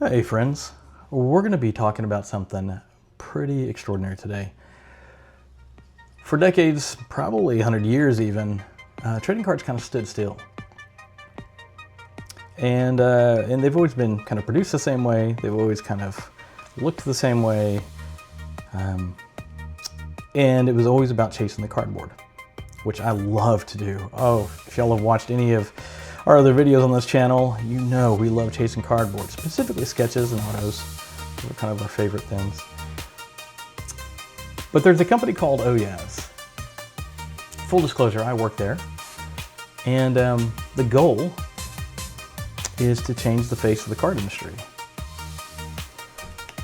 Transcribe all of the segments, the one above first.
Hey friends, we're going to be talking about something pretty extraordinary today. For decades, probably 100 years even, trading cards kind of stood still. And they've always been kind of produced the same way, they've always kind of looked the same way, and it was always about chasing the cardboard, which I love to do. Oh, if y'all have watched any of our other videos on this channel, you know we love chasing cardboard, specifically sketches and autos. Those are kind of our favorite things. But there's a company called Oh YAAS. Full disclosure, I work there. And the goal is to change the face of the card industry.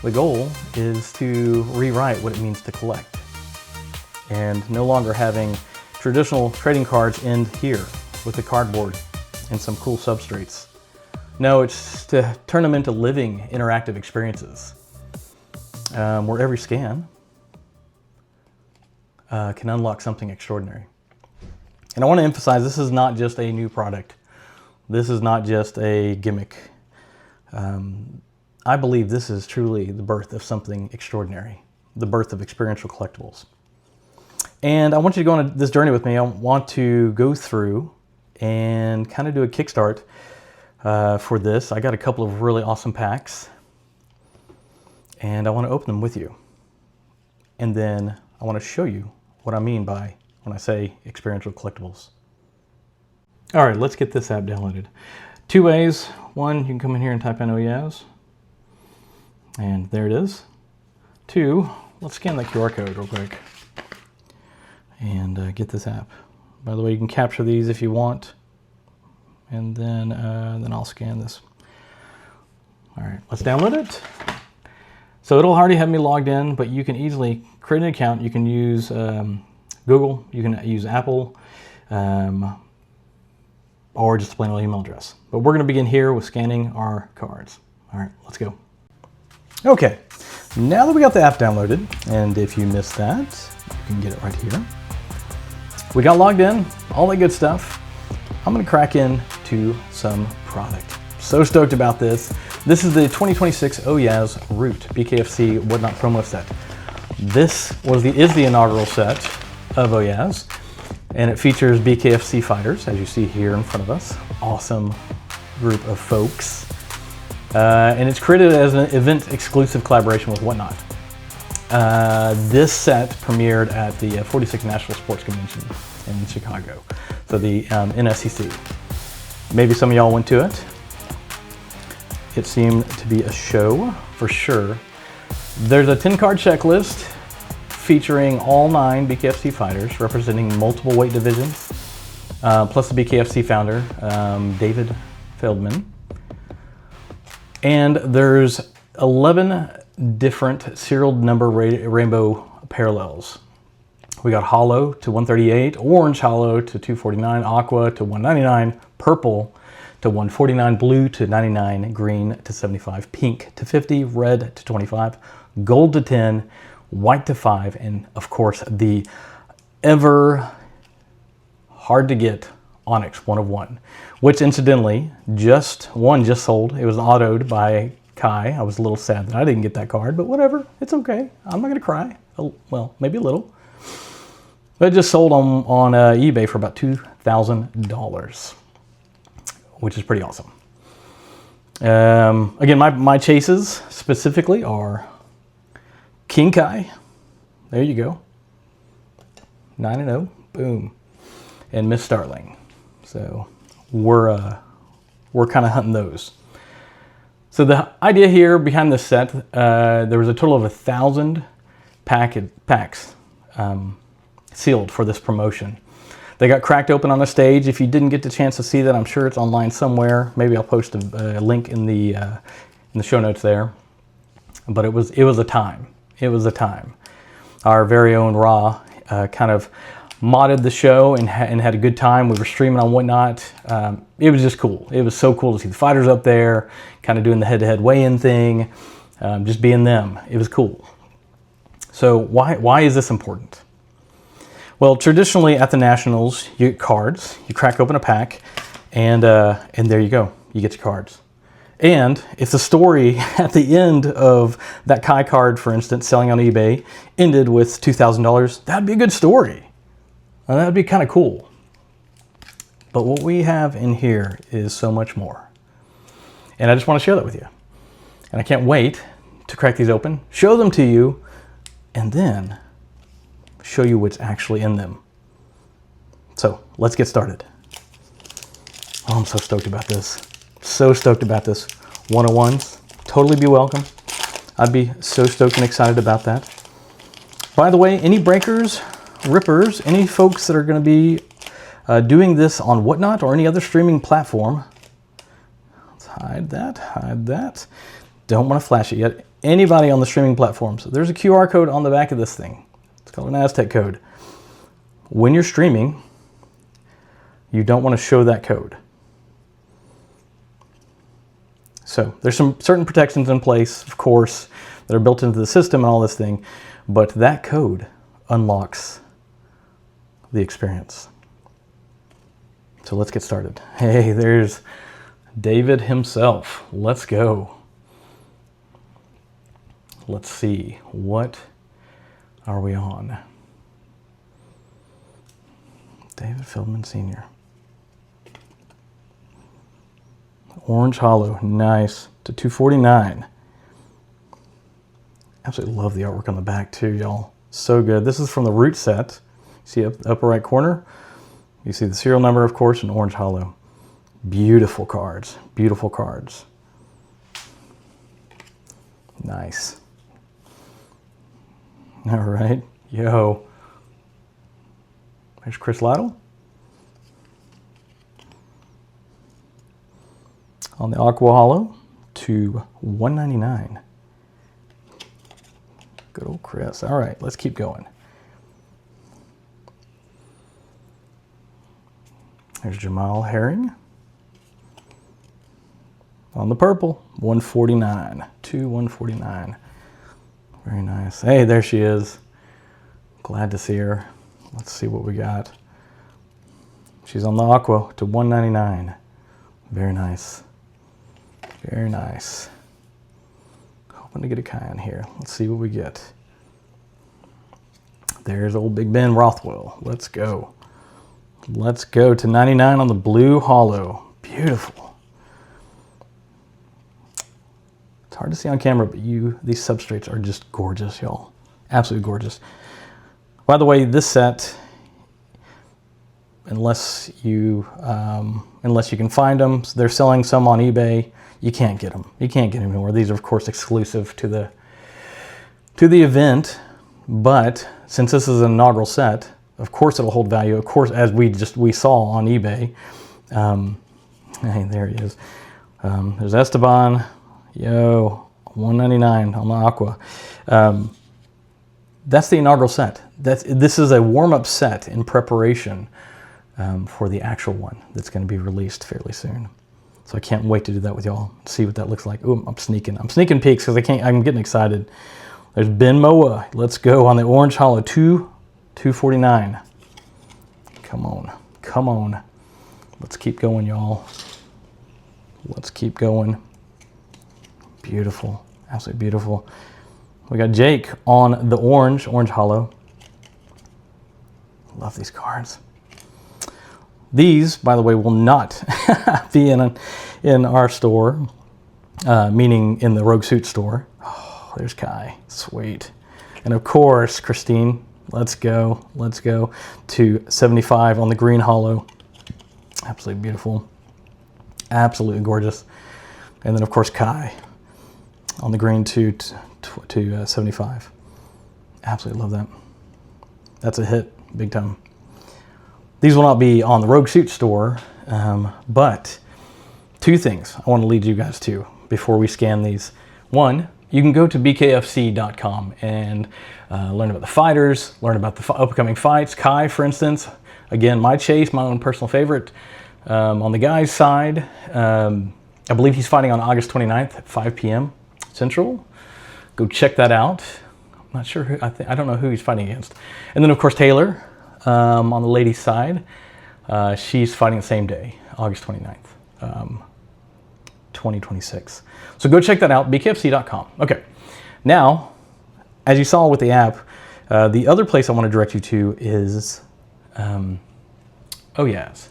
The goal is to rewrite what it means to collect. And no longer having traditional trading cards end here with the cardboard and some cool substrates. No, it's to turn them into living, interactive experiences where every scan can unlock something extraordinary. And I want to emphasize, this is not just a new product. This is not just a gimmick. I believe this is truly the birth of something extraordinary, the birth of experiential collectibles. And I want you to go on this journey with me. I want to go through and kind of do a kickstart for this. I got a couple of really awesome packs and I want to open them with you. And then I want to show you what I mean by when I say experiential collectibles. All right, let's get this app downloaded. Two ways. One, you can come in here and type in Oh YAAS. And there it is. Two, let's scan that QR code real quick and get this app. By the way, you can capture these if you want, and then I'll scan this. All right, let's download it. So it'll already have me logged in, but you can easily create an account. You can use Google, you can use Apple, or just a plain old email address. But we're going to begin here with scanning our cards. All right, let's go. Okay, now that we got the app downloaded, and if you missed that, you can get it right here. We got logged in, all that good stuff. I'm gonna crack into some product. So stoked about this. This is the 2026 Oh YAAS Root BKFC Whatnot promo set. This is the inaugural set of Oh YAAS, and it features BKFC fighters, as you see here in front of us. Awesome group of folks. And it's created as an event exclusive collaboration with Whatnot. This set premiered at the 46th National Sports Convention in Chicago, so the NSCC. Maybe some of y'all went to it. It seemed to be a show for sure. There's a 10-card checklist featuring all 9 BKFC fighters representing multiple weight divisions, plus the BKFC founder, David Feldman. And there's 11 different serial number rainbow parallels. We got hollow to 138, orange hollow to 249, aqua to 199, purple to 149, blue to 99, green to 75, pink to 50, red to 25, gold to 10, white to 5, and of course the ever hard to get Onyx 1 of 1, which incidentally just sold. It was autoed by Kai. I was a little sad that I didn't get that card, but whatever, it's okay. I'm not gonna cry. Well, maybe a little. But it just sold on eBay for about $2,000, which is pretty awesome. Again, my chases specifically are King Kai. There you go. 9-0, boom, and Miss Starling. So we're kind of hunting those. So the idea here behind this set, there was a total of 1,000 packs sealed for this promotion. They got cracked open on the stage. If you didn't get the chance to see that, I'm sure it's online somewhere. Maybe I'll post a link in the show notes there. But it was a time. It was a time. Our very own Ra kind of modded the show and had a good time. We were streaming on Whatnot. It was just cool. It was so cool to see the fighters up there, kind of doing the head-to-head weigh-in thing, just being them. It was cool. So why is this important? Well, traditionally at the Nationals, you get cards, you crack open a pack, and there you go. You get your cards. And if the story at the end of that Kai card, for instance, selling on eBay, ended with $2,000, that'd be a good story. That'd be kind of cool. But what we have in here is so much more. And I just want to share that with you. And I can't wait to crack these open, show them to you, and then show you what's actually in them. So let's get started. Oh, I'm so stoked about this. So stoked about this. 101s, totally be welcome. I'd be so stoked and excited about that. By the way, any breakers, rippers, any folks that are going to be doing this on Whatnot or any other streaming platform, let's hide that. Don't want to flash it yet. Anybody on the streaming platforms, there's a QR code on the back of this thing. It's called an Aztec code. When you're streaming, you don't want to show that code. So there's some certain protections in place, of course, that are built into the system and all this thing, but that code unlocks the experience. So let's get started. Hey, there's David himself. Let's go. Let's see, what are we on? David Feldman Sr. Orange Hollow, nice, to $249. Absolutely love the artwork on the back too, y'all. So good. This is from the Root set. See up the upper right corner? You see the serial number, of course, and Orange Hollow. Beautiful cards, beautiful cards. Nice. All right, yo. There's Chris Lytle. On the Aqua Hollow to $199. Good old Chris. All right, let's keep going. There's Jamal Herring. On the purple, $149 to $149. Very nice. Hey, there she is. Glad to see her. Let's see what we got. She's on the Aqua to $199. Very nice. Very nice. Hoping to get a Kai in here. Let's see what we get. There's old Big Ben Rothwell. Let's go. Let's go to 99 on the blue hollow. Beautiful. It's hard to see on camera, but these substrates are just gorgeous, y'all. Absolutely gorgeous. By the way, this set, unless you can find them, they're selling some on eBay. You can't get them. You can't get them anywhere. These are, of course, exclusive to the event. But since this is an inaugural set, of course it'll hold value. Of course, as we saw on eBay. Hey, there he is. There's Esteban. Yo, $199 on the Aqua. That's the inaugural set. This is a warm-up set in preparation for the actual one that's going to be released fairly soon. So I can't wait to do that with y'all. See what that looks like. Ooh, I'm sneaking peeks because I'm getting excited. There's Ben Moa. Let's go on the Orange Hollow, $249. Come on, come on. Let's keep going, y'all. Let's keep going. Beautiful, absolutely beautiful. We got Jake on the Orange Hollow. Love these cards. These, by the way, will not be in our store, meaning in the Rogue Suit store. Oh, there's Kai, sweet. And of course, Christine, let's go to 75 on the green hollow. Absolutely beautiful, absolutely gorgeous. And then of course Kai on the green to 75. Absolutely love that. That's a hit, big time. These will not be on the Rogue Suit store, but two things I want to lead you guys to before we scan these. One, you can go to BKFC.com and learn about the fighters, learn about the upcoming fights. Kai, for instance, again, my chase, my own personal favorite. On the guy's side, I believe he's fighting on August 29th at 5 p.m. Central. Go check that out. I'm not sure who, I don't know who he's fighting against. And then of course Taylor, on the ladies' side, she's fighting the same day, August 29th. 2026. So go check that out, bkfc.com. Okay, now, as you saw with the app, the other place I want to direct you to is Oh YAAS.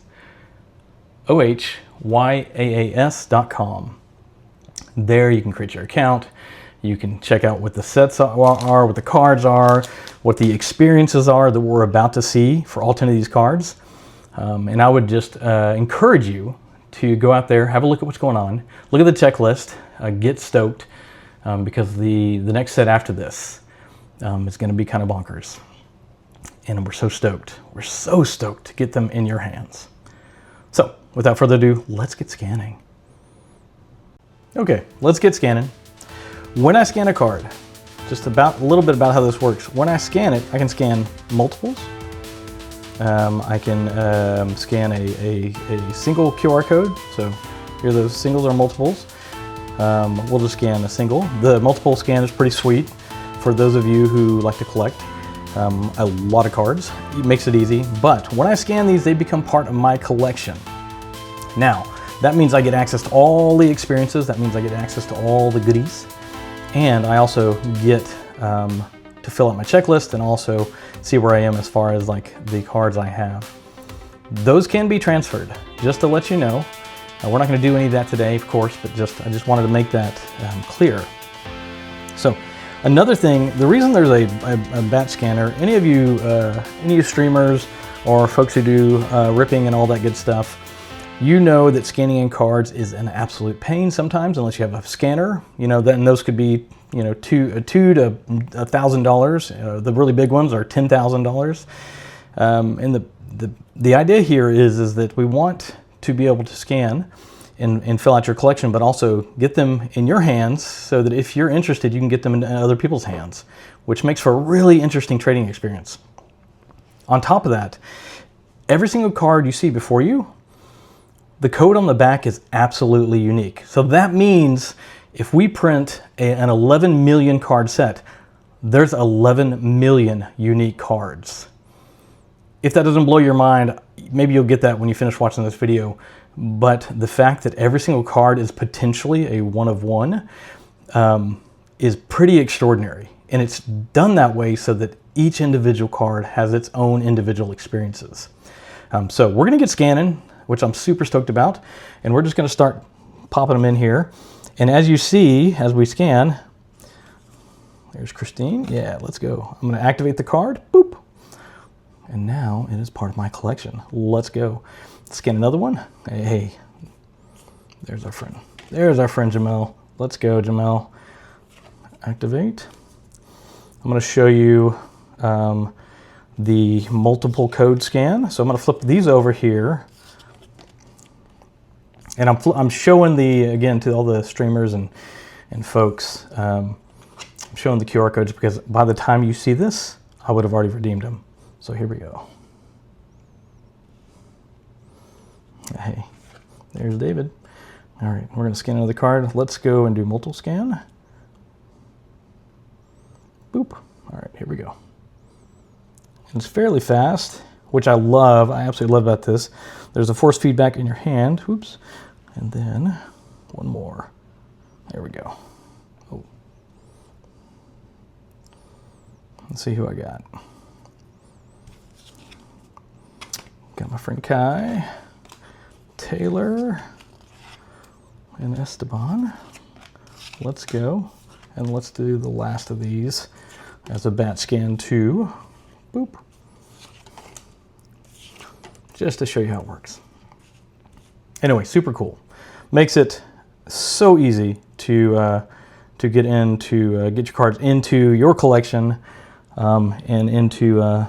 OHYAAS.com. There you can create your account. You can check out what the sets are, what the cards are, what the experiences are that we're about to see for all 10 of these cards. And I would just encourage you to go out there, have a look at what's going on, look at the checklist, get stoked, because the next set after this is going to be kind of bonkers. And we're so stoked. We're so stoked to get them in your hands. So, without further ado, let's get scanning. Okay, let's get scanning. When I scan a card, just a little bit about how this works. When I scan it, I can scan multiples. I can scan a single QR code. So here those singles or multiples. We'll just scan a single. The multiple scan is pretty sweet for those of you who like to collect a lot of cards. It makes it easy, but when I scan these, they become part of my collection. Now, that means I get access to all the experiences. That means I get access to all the goodies. And I also get to fill out my checklist and also see where I am as far as like the cards I have. Those can be transferred, just to let you know. We're not going to do any of that today, of course, but I just wanted to make that clear. So another thing, the reason there's a batch scanner, any of you streamers or folks who do ripping and all that good stuff, you know that scanning in cards is an absolute pain sometimes, unless you have a scanner. You know, then those could be, you know, $2 to $1,000. The really big ones are $10,000. And the idea here is that we want to be able to scan and fill out your collection, but also get them in your hands so that if you're interested, you can get them in other people's hands, which makes for a really interesting trading experience. On top of that, every single card you see before you, the code on the back is absolutely unique. So that means if we print an 11 million card set, there's 11 million unique cards. If that doesn't blow your mind, maybe you'll get that when you finish watching this video. But the fact that every single card is potentially a one of one is pretty extraordinary. And it's done that way so that each individual card has its own individual experiences. So we're gonna get scanning, which I'm super stoked about. And we're just gonna start popping them in here. And as you see, as we scan, there's Christine. Yeah, let's go. I'm gonna activate the card, boop. And now it is part of my collection. Let's go. Scan another one. Hey, there's our friend. There's our friend Jamel. Let's go, Jamel. Activate. I'm gonna show you the multiple code scan. So I'm gonna flip these over here. And I'm showing again, to all the streamers and folks, I'm showing the QR codes because by the time you see this, I would have already redeemed them. So here we go. Hey, there's David. All right, we're gonna scan another card. Let's go and do multiple scan. Boop. All right, here we go. And it's fairly fast, which I love. I absolutely love about this. There's a force feedback in your hand. Whoops. And then one more. There we go. Oh. Let's see who I got. Got my friend Kai, Taylor, and Esteban. Let's go. And let's do the last of these as a batch scan too. Boop. Just to show you how it works. Anyway, super cool. Makes it so easy to get your cards into your collection and into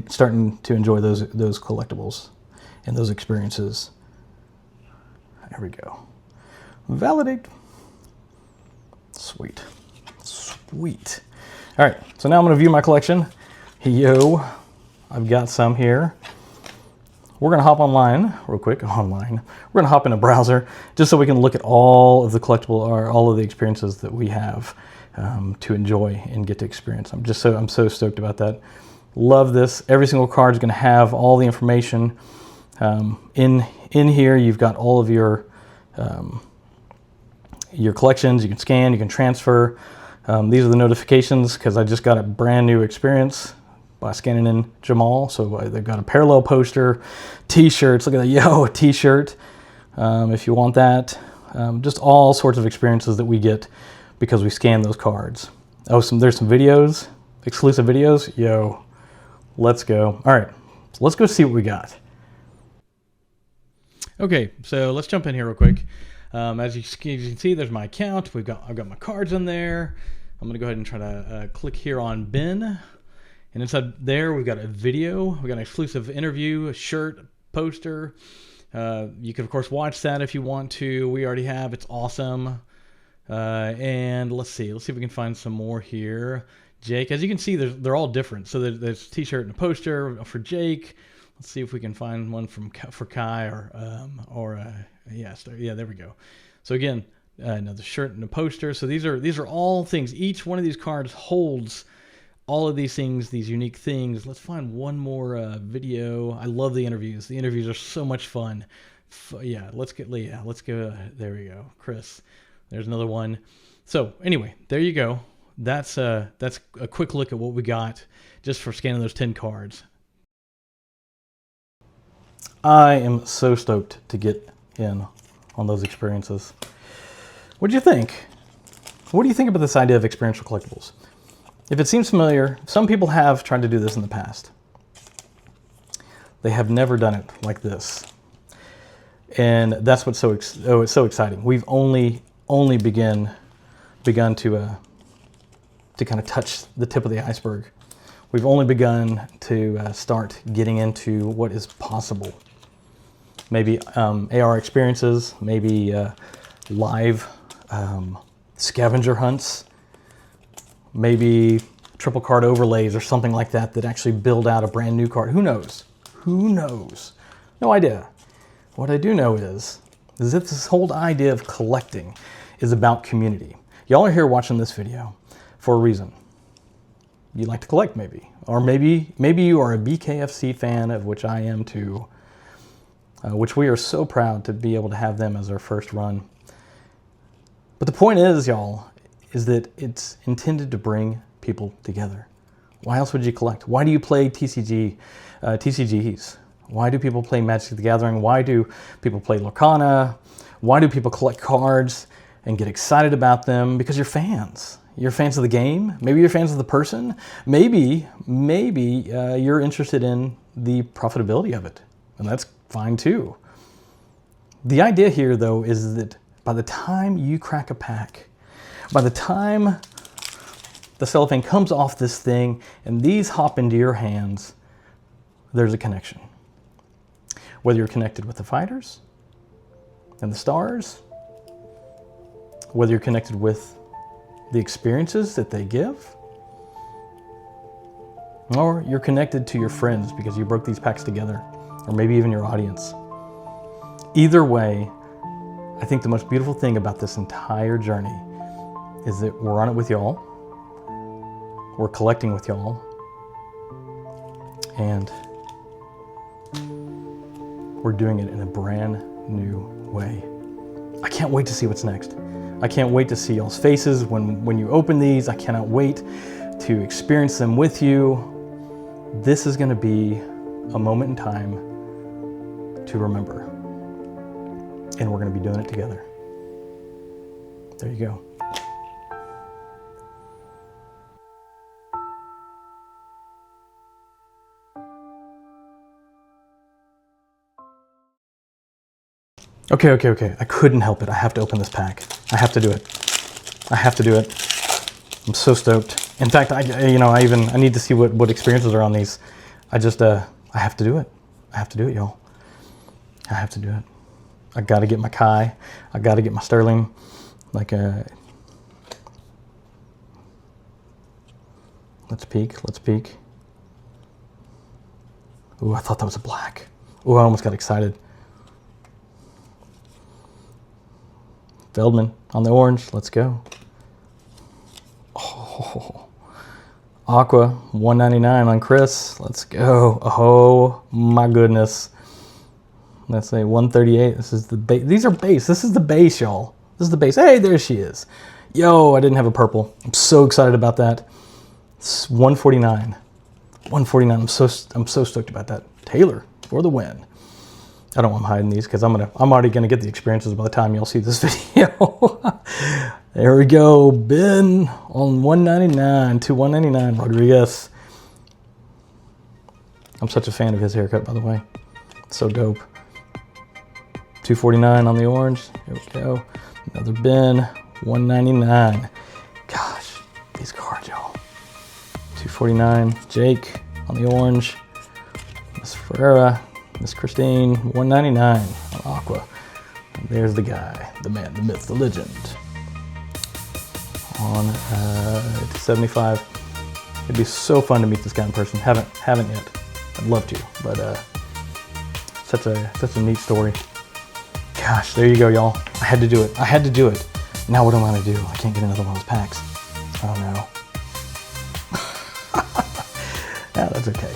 starting to enjoy those collectibles and those experiences. There we go. Validate. Sweet. Sweet. All right, so now I'm gonna view my collection. Yo, I've got some here. We're gonna hop online real quick, We're gonna hop in a browser just so we can look at all of the collectible or all of the experiences that we have to enjoy and get to experience. I'm so stoked about that. Love this. Every single card is gonna have all the information. In here, you've got all of your your collections. You can scan, you can transfer. These are the notifications because I just got a brand new experience by scanning in Jamal. So they've got a parallel poster, t-shirts. Look at that, yo, a t-shirt if you want that. Just all sorts of experiences that we get because we scan those cards. Oh, there's some videos, exclusive videos. Yo, let's go. All right, so let's go see what we got. Okay, so let's jump in here real quick. As you can see, there's my account. I've got my cards in there. I'm gonna go ahead and try to click here on bin. And inside there, we've got a video. We've got an exclusive interview, a shirt, poster. You can, of course, watch that if you want to. We already have. It's awesome. And let's see if we can find some more here. Jake, as you can see, they're all different. So there's a t-shirt and a poster for Jake. Let's see if we can find one for Kai yeah, there we go. So again, another shirt and a poster. So these are all things. Each one of these cards holds all of these things, these unique things. Let's find one more video. I love the interviews. The interviews are so much fun. Yeah, let's go. There we go. Chris, there's another one. So anyway, there you go. That's a quick look at what we got just for scanning those 10 cards. I am so stoked to get in on those experiences. What do you think? What do you think about this idea of experiential collectibles? If it seems familiar, some people have tried to do this in the past. They have never done it like this. And that's what's it's so exciting. We've only begun to kind of touch the tip of the iceberg. We've only begun to start getting into what is possible. Maybe AR experiences, maybe live scavenger hunts, maybe triple card overlays or something like that that actually build out a brand new card. Who knows? Who knows? No idea. What I do know is that this whole idea of collecting is about community. Y'all are here watching this video for a reason. You like to collect maybe. Or maybe you are a BKFC fan, of which I am too. Which we are so proud to be able to have them as our first run. But the point is, y'all, is that it's intended to bring people together. Why else would you collect? Why do you play TCGs? Why do people play Magic the Gathering? Why do people play Lorcana? Why do people collect cards and get excited about them? Because you're fans. You're fans of the game. Maybe you're fans of the person. Maybe you're interested in the profitability of it. And that's fine too. The idea here, though, is that by the time you crack a pack, by the time the cellophane comes off this thing and these hop into your hands, there's a connection. Whether you're connected with the fighters and the stars, whether you're connected with the experiences that they give, or you're connected to your friends because you broke these packs together, or maybe even your audience. Either way, I think the most beautiful thing about this entire journey is that we're on it with y'all, we're collecting with y'all, and we're doing it in a brand new way. I can't wait to see what's next. I can't wait to see y'all's faces when you open these. I cannot wait to experience them with you. This is going to be a moment in time to remember. And we're going to be doing it together. There you go. Okay. I couldn't help it. I have to open this pack. I have to do it. I have to do it. I'm so stoked. In fact, I need to see what experiences are on these. I have to do it. I have to do it, y'all. I have to do it. I got to get my Kai. I got to get my Sterling. Let's peek. Ooh, I thought that was a black. Ooh, I almost got excited. Feldman on the orange. Let's go. Oh, Aqua, $1.99 on Chris. Let's go. Oh my goodness. Let's say 138. This is the base. These are base. This is the base, y'all. This is the base. Hey, there she is. Yo, I didn't have a purple. I'm so excited about that. It's 149. 149. I'm so stoked about that. Taylor for the win. I don't want to hide these because I'm already gonna get the experiences by the time y'all see this video. There we go. Ben on 199 to 199. Rodriguez. I'm such a fan of his haircut, by the way. It's so dope. 249 on the orange. Here we go. Another Ben. 199. Gosh, these cards, y'all. 249. Jake on the orange. Miss Ferreira. Miss Christine. 199 on aqua. And there's the guy, the man, the myth, the legend. On 75. It'd be so fun to meet this guy in person. Haven't yet. I'd love to, but such a neat story. Gosh, there you go, y'all. I had to do it. I had to do it. Now what am I gonna do? I can't get another one of those packs. Oh no. Yeah, that's okay.